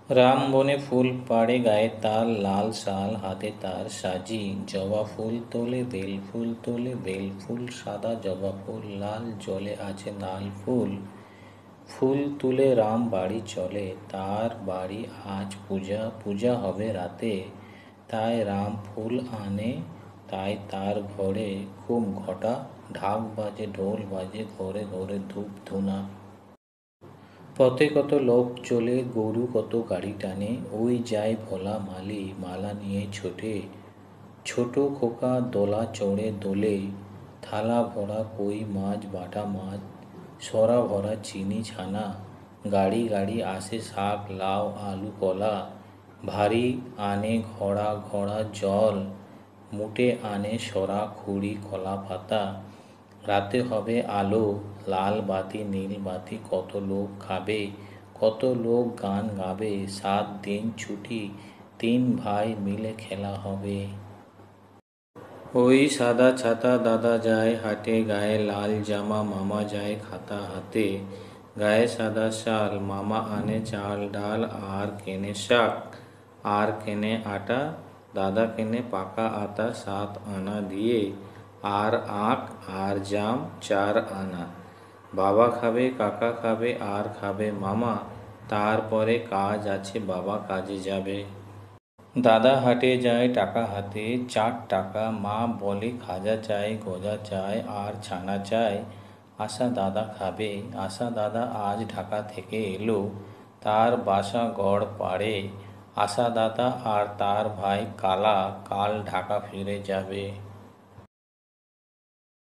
রাম বনে ফুল পাড়ে গায়ে তার লাল শাল হাতে তার সাজি জবা ফুল তোলে বেল ফুল তোলে বেল ফুল সাদা জবা ফুল লাল জলে আছে লাল ফুল ফুল তুলে রাম বাড়ি চলে তার বাড়ি আজ পূজা পূজা হবে রাতে তাই রাম ফুল আনে তাই তার ঘরে খুব ঘটা ঢাক বাজে ঢোল বাজে ঘরে ঘরে ধূপ ধুনা পথে কত লোক চলে গরু কত গাড়ি টানে ওই যায় ভোলা মালি মালা নিয়ে ছোটে ছোট খোকা দোলা চড়ে দোলে থালা ভরা কই মাছ বাটা মাছ সরা ভরা চিনি ছানা গাড়ি গাড়ি আসে শাক লাউ আলু কলা ভারী আনে ঘোড়া ঘোড়া জল মুটে আনে সরা খুঁড়ি কলা পাতা রাতে হবে আলো লাল বাতি নীল বাতি কত লোক খাবে কত লোক গান গাবে 7 দিন ছুটি 3 ভাই মিলে খেলা হবে। ওই সাদা ছাতা দাদা যায় হাটে গায়ে লাল জামা মামা যায় খাতা হাতে গায়ে সাদা শাল মামা আনে চাল ডাল আর কেনে শাক আর কেনে আটা দাদা কেনে পাকা আতা 7 আনা দিয়ে আর আখ আর জাম 4 আনা বাবা খাবে কাকা খাবে আর খাবে মামা তারপরে কাজ আছে বাবা কাজে যাবে। দাদা হাটে যায় টাকা হাতে 4 টাকা মা বলে খাজা চাই গজা চাই আর ছানা চাই আশা দাদা খাবে আশা দাদা আজ ঢাকা থেকে এলো তার বাসা গড় পাড়ে আশা দাদা আর তার ভাই কালা কাল ঢাকা ফিরে যাবে।